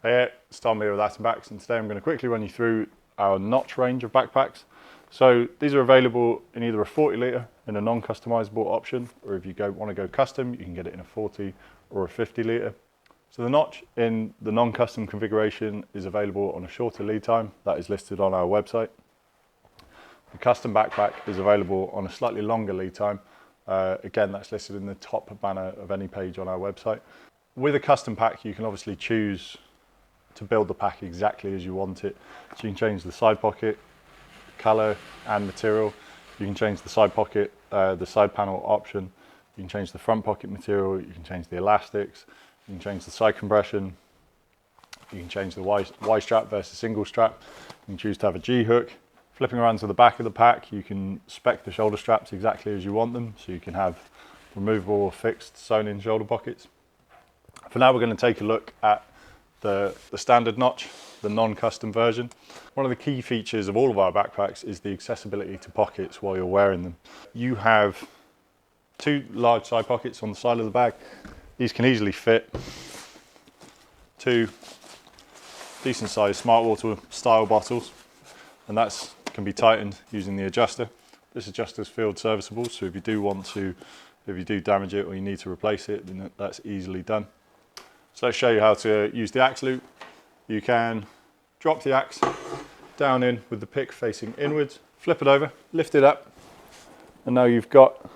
Hey, it's Tom here with Attenbacks, and today I'm going to quickly run you through our Notch range of backpacks. So these are available in either a 40 litre in a non-customizable option, or if you want to go custom, you can get it in a 40 or a 50 litre. So the Notch in the non-custom configuration is available on a shorter lead time that is listed on our website. The custom backpack is available on a slightly longer lead time. Again, that's listed in the top banner of any page on our website. With a custom pack, you can obviously choose to build the pack exactly as you want it. So you can change the side pocket, color and material. You can change the side pocket, the side panel option. You can change the front pocket material. You can change the elastics. You can change the side compression. You can change the Y strap versus single strap. You can choose to have a G hook. Flipping around to the back of the pack, you can spec the shoulder straps exactly as you want them. So you can have removable or fixed sewn in shoulder pockets. For now, we're going to take a look at the standard Notch, the non-custom version. One of the key features of all of our backpacks is the accessibility to pockets while you're wearing them. You have two large side pockets on the side of the bag. These can easily fit two decent sized Smartwater style bottles, and that can be tightened using the adjuster. This adjuster is field serviceable, so if you do damage it or you need to replace it, then that's easily done. So let's show you how to use the axe loop. You can drop the axe down in with the pick facing inwards, flip it over, lift it up, and now you've got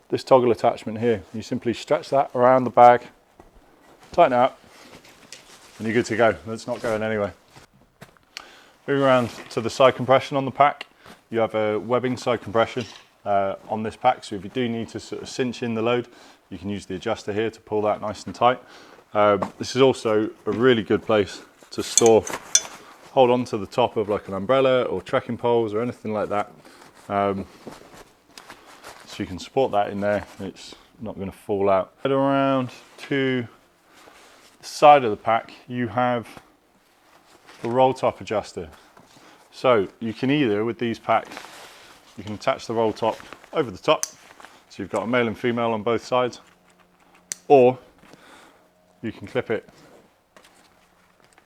this toggle attachment here. You simply stretch that around the bag, tighten it up, and you're good to go. It's not going anywhere. Moving around to the side compression on the pack, you have a webbing side compression on this pack, so if you do need to sort of cinch in the load, you can use the adjuster here to pull that nice and tight. This is also a really good place to hold on to the top of like an umbrella or trekking poles or anything like that. So you can support that in there, it's not going to fall out. Head around to the side of the pack, you have the roll top adjuster. So you can either, with these packs, you can attach the roll top over the top, so you've got a male and female on both sides, or you can clip it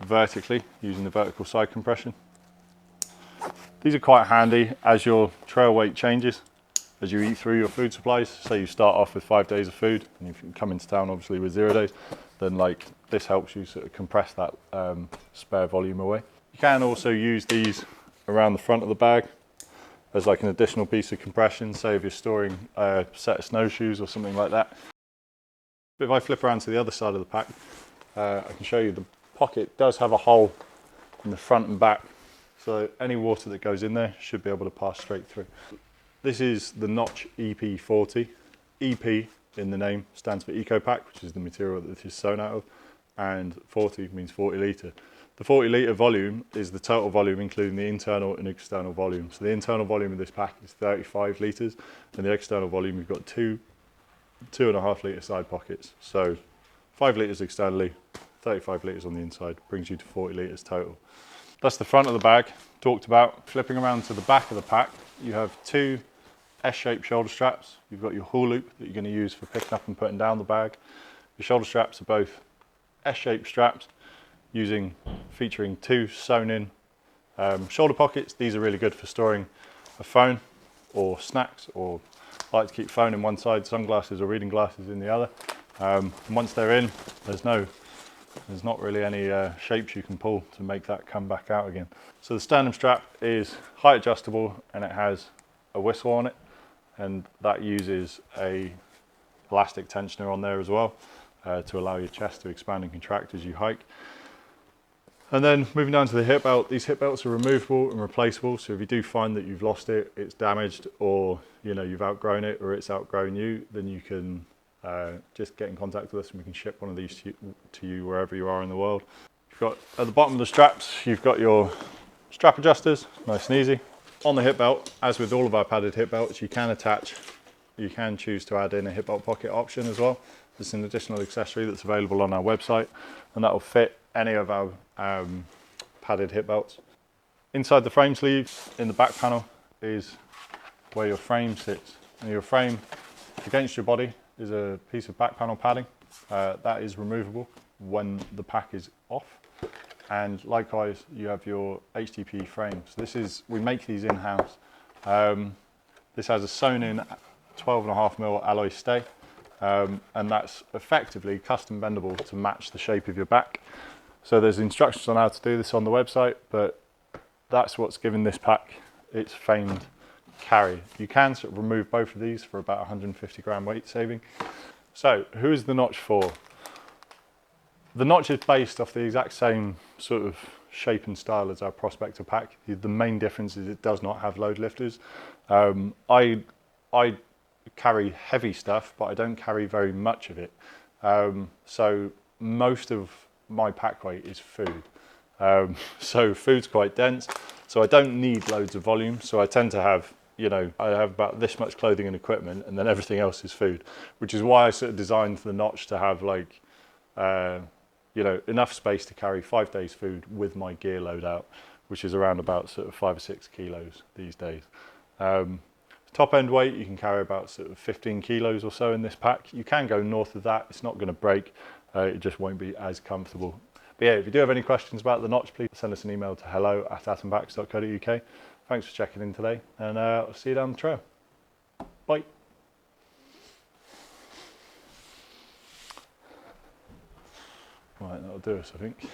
vertically using the vertical side compression. These are quite handy as your trail weight changes, as you eat through your food supplies. Say you start off with 5 days of food, and if you come into town obviously with 0 days, then like this helps you sort of compress that spare volume away. You can also use these around the front of the bag as like an additional piece of compression, say if you're storing a set of snowshoes or something like that. But if I flip around to the other side of the pack, I can show you the pocket does have a hole in the front and back, so any water that goes in there should be able to pass straight through. This is the Notch EP40. EP in the name stands for EcoPack, which is the material that this is sewn out of, and 40 means 40 litre. The 40 litre volume is the total volume including the internal and external volume. So the internal volume of this pack is 35 litres, and the external volume, you've got 2.5 litre side pockets. So 5 litres externally, 35 litres on the inside, brings you to 40 litres total. That's the front of the bag talked about. Flipping around to the back of the pack, you have two S-shaped shoulder straps. You've got your haul loop that you're going to use for picking up and putting down the bag. Your shoulder straps are both S-shaped straps, featuring two sewn in shoulder pockets. These are really good for storing a phone or snacks, or I like to keep phone in one side, sunglasses or reading glasses in the other. And once they're in, there's not really any shapes you can pull to make that come back out again. So the sternum strap is height adjustable, and it has a whistle on it, and that uses a elastic tensioner on there as well to allow your chest to expand and contract as you hike. And then moving down to the hip belt, these hip belts are removable and replaceable. So if you do find that you've lost it, it's damaged, or you've outgrown it or it's outgrown you, then you can just get in contact with us and we can ship one of these to you wherever you are in the world. You've got at the bottom of the straps, you've got your strap adjusters, nice and easy. On the hip belt, as with all of our padded hip belts, you can choose to add in a hip belt pocket option as well. It's an additional accessory that's available on our website, and that will fit any of our padded hip belts. Inside the frame sleeve, in the back panel, is where your frame sits. And your frame against your body is a piece of back panel padding that is removable. when the pack is off. And likewise, you have your HDPE frames. We make these in-house. This has a sewn in 12.5mm alloy stay, and that's effectively custom bendable to match the shape of your back. So there's instructions on how to do this on the website, but that's what's given this pack its famed carry. You can sort of remove both of these for about 150 gram weight saving. So who is the Notch for? The Notch is based off the exact same sort of shape and style as our Prospector pack. The main difference is it does not have load lifters. I carry heavy stuff, but I don't carry very much of it. So most of my pack weight is food. So food's quite dense, so I don't need loads of volume. So I tend to have, you know, I have about this much clothing and equipment, and then everything else is food, which is why I sort of designed the Notch to have like, you know, enough space to carry 5 days food with my gear load out, which is around about sort of 5 or 6 kilos these days. Top end weight, you can carry about sort of 15 kilos or so in this pack. You can go north of that, it's not going to break, it just won't be as comfortable. But yeah, if you do have any questions about the Notch, please send us an email to hello@atombacks.co.uk. Thanks for checking in today, and I'll see you down the trail. Bye. Right, that'll do us, I think.